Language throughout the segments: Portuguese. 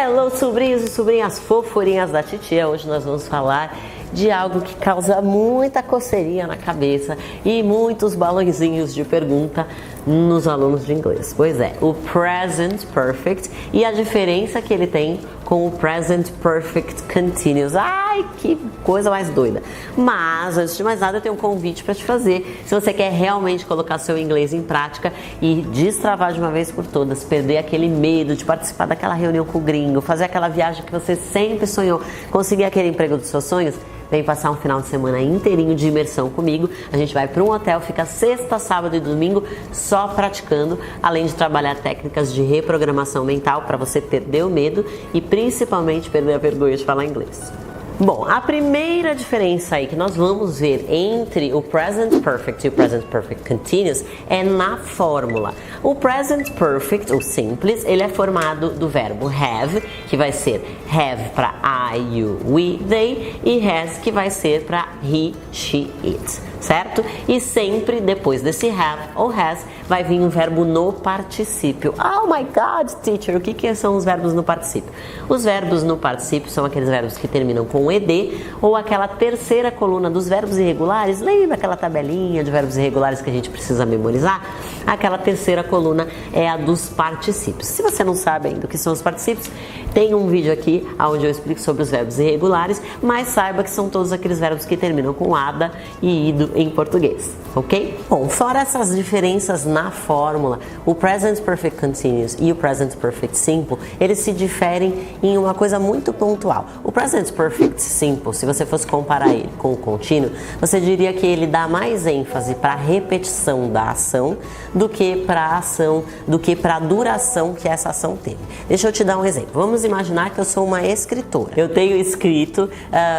Hello, sobrinhos e sobrinhas fofurinhas da titia. Hoje nós vamos falar de algo que causa muita coceirinha na cabeça e muitos balãozinhos de pergunta nos alunos de inglês. Pois é, o Present Perfect e a diferença que ele tem com o Present Perfect Continuous. Ai, que coisa mais doida! Mas, antes de mais nada, eu tenho um convite para te fazer. Se você quer realmente colocar seu inglês em prática e destravar de uma vez por todas, perder aquele medo de participar daquela reunião com o gringo, fazer aquela viagem que você sempre sonhou, conseguir aquele emprego dos seus sonhos, vem passar um final de semana inteirinho de imersão comigo. A gente vai para um hotel, fica sexta, sábado e domingo só praticando, além de trabalhar técnicas de reprogramação mental para você perder o medo e principalmente perder a vergonha de falar inglês. Bom, a primeira diferença aí que nós vamos ver entre o Present Perfect e o Present Perfect Continuous é na fórmula. O Present Perfect, o simples, ele é formado do verbo have, que vai ser have para I, you, we, they, e has, que vai ser para he, she, it, certo? E sempre depois desse have ou has vai vir um verbo no particípio. Oh my God, teacher, o que são os verbos no particípio? Os verbos no particípio são aqueles verbos que terminam com ed ou aquela terceira coluna dos verbos irregulares. Lembra aquela tabelinha de verbos irregulares que a gente precisa memorizar? Aquela terceira coluna é a dos particípios. Se você não sabe ainda o que são os particípios, tem um vídeo aqui onde eu explico sobre os verbos irregulares, mas saiba que são todos aqueles verbos que terminam com ada e ido em português, ok? Bom, fora essas diferenças na fórmula, o Present Perfect Continuous e o Present Perfect Simple, eles se diferem em uma coisa muito pontual. O Present Perfect Simple, se você fosse comparar ele com o contínuo, você diria que ele dá mais ênfase para a repetição da ação do que para a ação, do que para a duração que essa ação teve. Deixa eu te dar um exemplo. Vamos imaginar que eu sou uma escritora. Eu tenho escrito,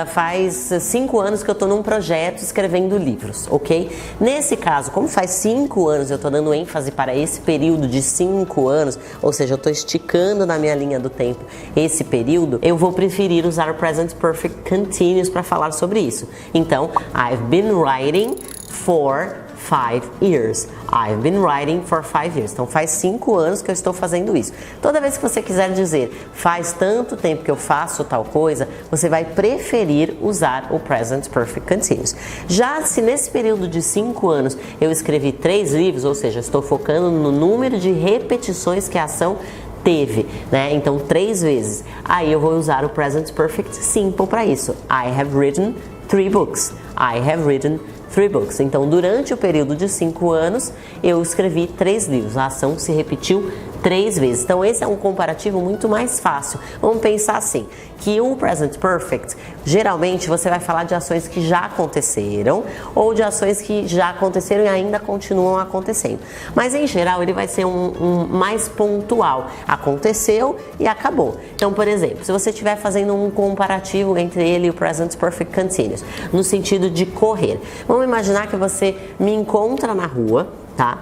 faz 5 anos que eu estou num projeto escrevendo livros, ok? Nesse caso, como faz 5 anos eu estou dando ênfase para esse período de 5 anos, ou seja, eu estou esticando na minha linha do tempo esse período, eu vou preferir usar o Present Perfect Continuous para falar sobre isso. Então, I've been writing for 5 years. I've been writing for 5 years. Então faz 5 anos que eu estou fazendo isso. Toda vez que você quiser dizer faz tanto tempo que eu faço tal coisa, você vai preferir usar o Present Perfect Continuous. Já se nesse período de 5 anos eu escrevi 3 livros, ou seja, estou focando no número de repetições que a ação teve, né? Então 3 vezes. Aí eu vou usar o Present Perfect Simple para isso. I have written 3 books. I have written 3 books. Então, durante o período de 5 anos, eu escrevi 3 livros. A ação se repetiu 3 vezes. Então, esse é um comparativo muito mais fácil. Vamos pensar assim, que o Present Perfect, geralmente você vai falar de ações que já aconteceram ou de ações que já aconteceram e ainda continuam acontecendo. Mas, em geral, ele vai ser um mais pontual. Aconteceu e acabou. Então, por exemplo, se você estiver fazendo um comparativo entre ele e o Present Perfect Continuous, no sentido de correr. Vamos imaginar que você me encontra na rua, tá?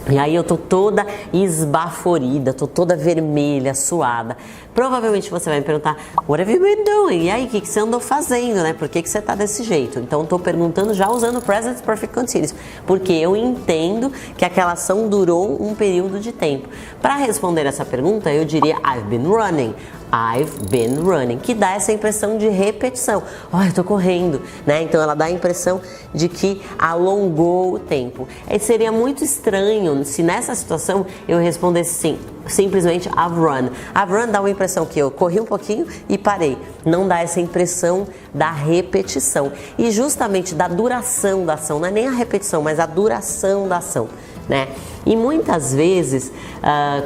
E aí eu tô toda esbaforida, tô toda vermelha, suada. Provavelmente você vai me perguntar, what have you been doing? E aí, o que você andou fazendo, né? Por que você tá desse jeito? Então, tô perguntando já usando o Present Perfect Continuous, porque eu entendo que aquela ação durou um período de tempo. Para responder essa pergunta, eu diria, I've been running. I've been running, que dá essa impressão de repetição. Oh, eu tô correndo, né? Então ela dá a impressão de que alongou o tempo. E seria muito estranho se nessa situação eu respondesse sim, simplesmente I've run. I've run dá uma impressão que eu corri um pouquinho e parei. Não dá essa impressão da repetição. E justamente da duração da ação, não é nem a repetição, mas a duração da ação, né? E muitas vezes,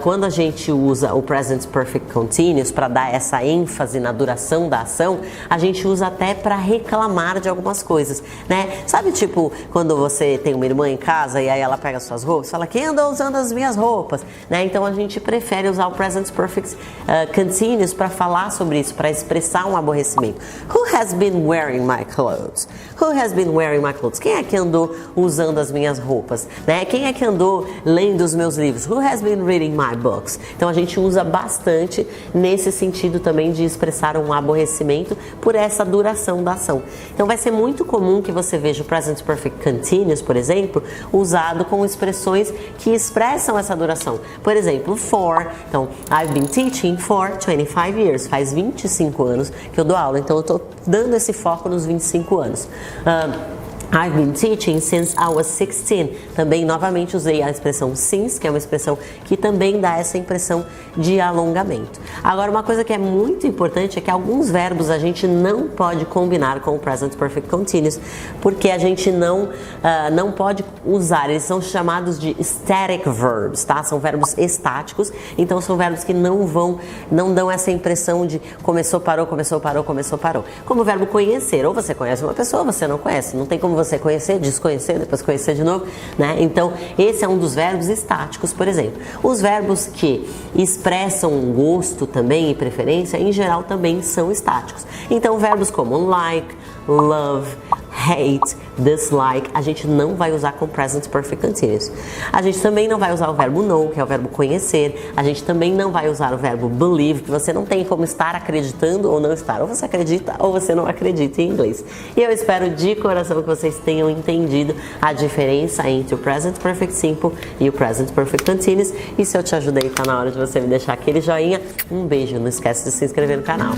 quando a gente usa o Present Perfect Continuous para dar essa ênfase na duração da ação, a gente usa até para reclamar de algumas coisas, né? Sabe, tipo, quando você tem uma irmã em casa e aí ela pega suas roupas, fala, quem andou usando as minhas roupas? Né? Então a gente prefere usar o Present Perfect Continuous para falar sobre isso, para expressar um aborrecimento. Who has been wearing my clothes? Who has been wearing my clothes? Quem é que andou usando as minhas roupas? Né? Quem é que andou lendo os meus livros? Who has been reading my books? Então a gente usa bastante nesse sentido também de expressar um aborrecimento por essa duração da ação. Então vai ser muito comum que você veja o Present Perfect Continuous, por exemplo, usado com expressões que expressam essa duração. Por exemplo, for. Então, I've been teaching for 25 years. Faz 25 anos que eu dou aula. Então eu estou dando esse foco nos 25 anos. I've been teaching since I was 16. Também, novamente, usei a expressão since, que é uma expressão que também dá essa impressão de alongamento. Agora, uma coisa que é muito importante é que alguns verbos a gente não pode combinar com o Present Perfect Continuous, porque a gente não pode usar, eles são chamados de static verbs, tá? São verbos estáticos, então são verbos que não dão essa impressão de começou, parou, começou, parou, começou, parou. Como o verbo conhecer, ou você conhece uma pessoa ou você não conhece, não tem como você conhecer, desconhecer, depois conhecer de novo, né? Então, esse é um dos verbos estáticos, por exemplo. Os verbos que expressam gosto também e preferência, em geral, também são estáticos. Então, verbos como like, love, hate, dislike, a gente não vai usar com Present Perfect Continuous. A gente também não vai usar o verbo know, que é o verbo conhecer. A gente também não vai usar o verbo believe, que você não tem como estar acreditando ou não estar. Ou você acredita ou você não acredita em inglês. E eu espero de coração que vocês tenham entendido a diferença entre o Present Perfect Simple e o Present Perfect Continuous. E se eu te ajudei, tá na hora de você me deixar aquele joinha. Um beijo, não esquece de se inscrever no canal.